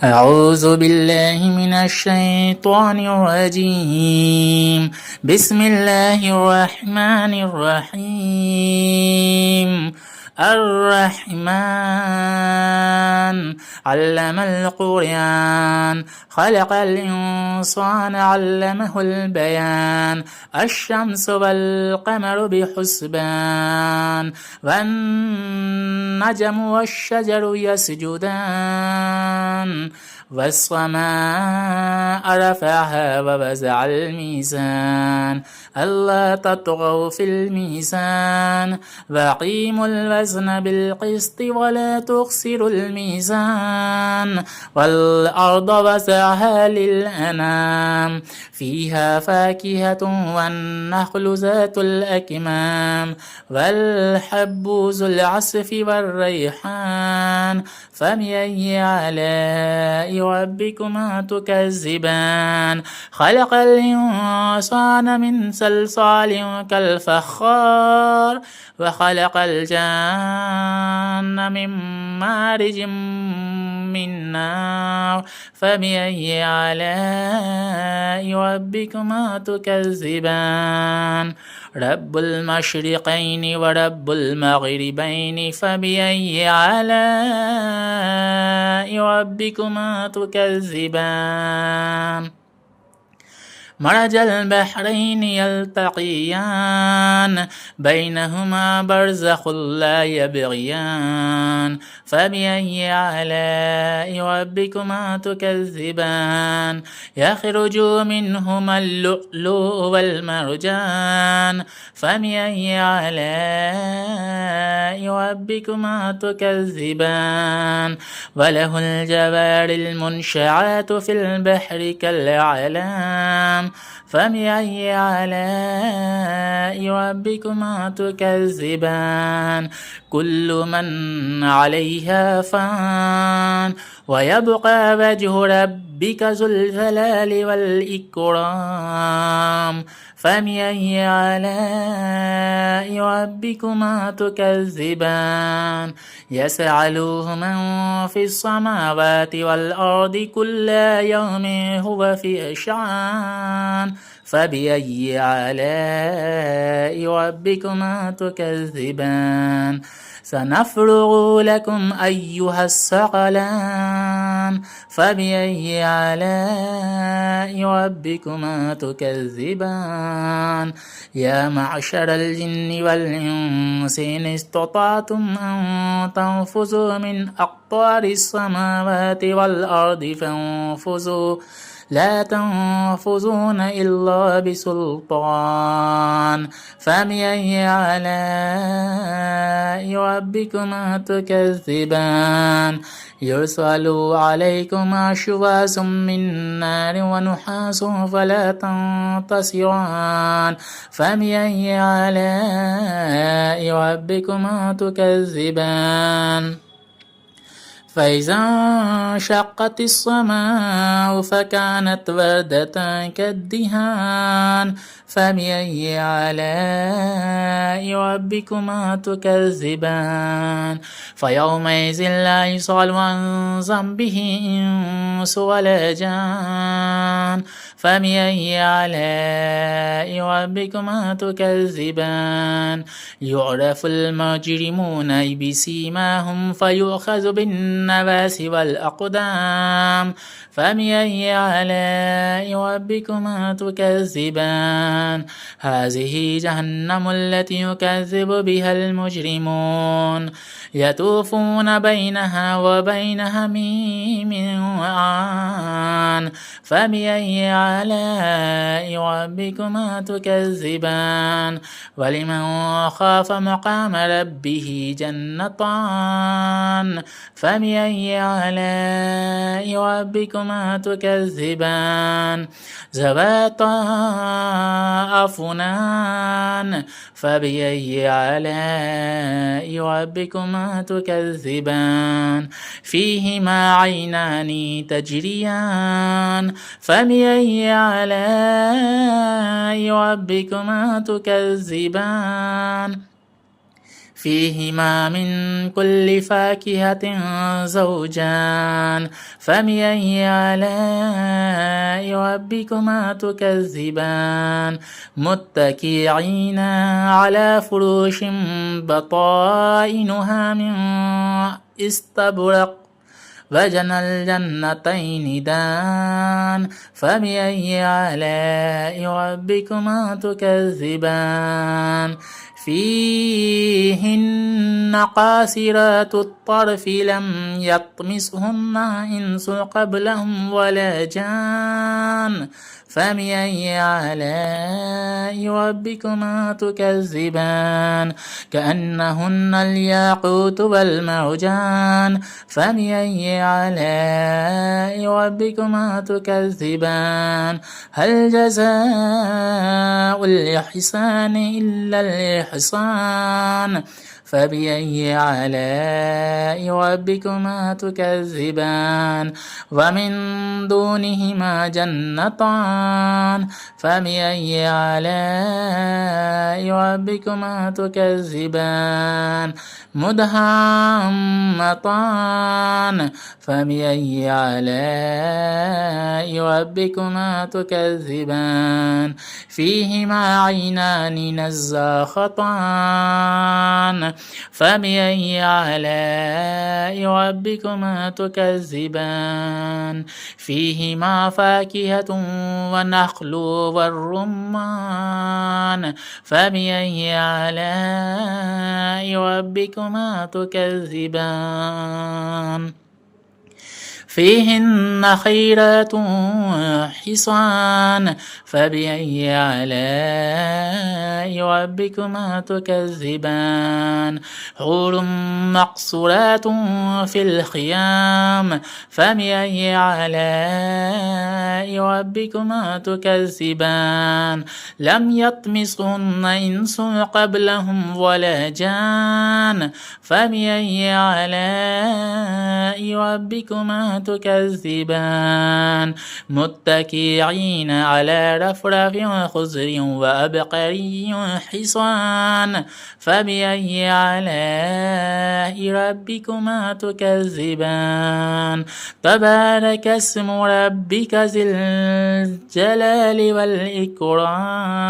أعوذ بالله من الشيطان الرجيم. بسم الله الرحمن الرحيم. الرحمن علم القرآن خلق الإنسان علمه البيان. الشمس والقمر بحسبان والنجم والشجر يسجدان والسماء رفعها ووضع الميزان ألا تطغوا في الميزان وأقيموا الوزن بالقسط ولا تخسروا الميزان والأرض وسعها للأنام فيها فاكهة والنخل ذات الأكمام والحب ذو العصف والريحان فبأي آلاء ربكما تكذبان. خلق الإنسان من صلصال كالفخار وخلق الجن من مارج من نار فبأي آلاء ربكما تكذبان. رب المشرقين ورب المغربين فبأي آلاء ربكما تكذبان. مرج البحرين يلتقيان بينهما برزخ لا يبغيان فبأي آلاء ربكما تكذبان. يخرج منهما اللؤلؤ والمرجان فبأي آلاء ربكما تكذبان. وله الجوار المنشآت في البحر كالأعلام فبأي آلاء ربكما تكذبان. كل من عليها فان ويبقى وجه ربك ذو الجلال والإكرام فبأي آلاء ربكما تكذبان. يسأله من في السماوات والأرض كل يوم هو في شأن فبأي آلاء ربكما تكذبان. سنفرغ لكم أيها الثقلان فبأي آلاء ربكما تكذبان. يا معشر الجن والإنس إن استطعتم أن تنفذوا من أقطار السماوات والأرض فانفذوا لا تنفذون إلا بسلطان فبأي آلاء ربكما تكذبان. يرسل عليكما شواظ من نار ونحاس فلا تنتصران فبأي آلاء ربكما تكذبان. فإذا انشقت السماء فكانت وردة كالدهان فبأي آلاء ربكما تكذبان. فيومئذ لا يسأل عن ذنبه إنس ولا جان فبأي آلاء ربكما تكذبان. يعرف المجرمون بسيماهم فيؤخذ بالنواصي والأقدام فبأي آلاء ربكما تكذبان. هذه جهنم التي يكذب بها المجرمون يطوفون بينها وبين حميم وآن فبأي آلاء ربكما تكذبان. ولمن خاف مقام ربه جنتان فبأي آلاء ربكما تكذبان. ذواتا أفنان فبأي آلاء ربكما تكذبان. فيهما عينان تجريان فبأي آلاء ربكما تكذبان. فيهما من كل فاكهة زوجان فبأي آلاء ربكما تكذبان متكئين على فروش بطائنها من استبرق وجنى الجنتين دان فبأي آلاء ربكما تكذبان فيهن قاصرات الطرف لم يطمسهن إنس قبلهم ولا جان فبأي آلاء ربكما تكذبان كأنهن الياقوت والمرجان فبأي آلاء ربكما تكذبان هل جزاء الإحسان إلا الإحسان فبأي آلاء ربكما تكذبان ومن دونهما جنتان فبأي آلاء ربكما تكذبان مدهامتان فبأي آلاء ربكما تكذبان فيهما عينان نزاختان فبأي آلاء ربكما تكذبان فيهما فاكهة والنخل والرمان فبأي آلاء ربكما تكذبان فيهن خيرات حصان فبأي آلاء ربكما تكذبان حور مقصورات في الخيام فبأي آلاء ربكما تكذبان لم يطمسهن إنس قبلهم ولا جان فبأي آلاء ربكما تكذبان متكئين على رفرف خضر وأبقري حصان فبأي آلاء ربكما تكذبان تبارك اسم ربك ذي الجلال والإكرام.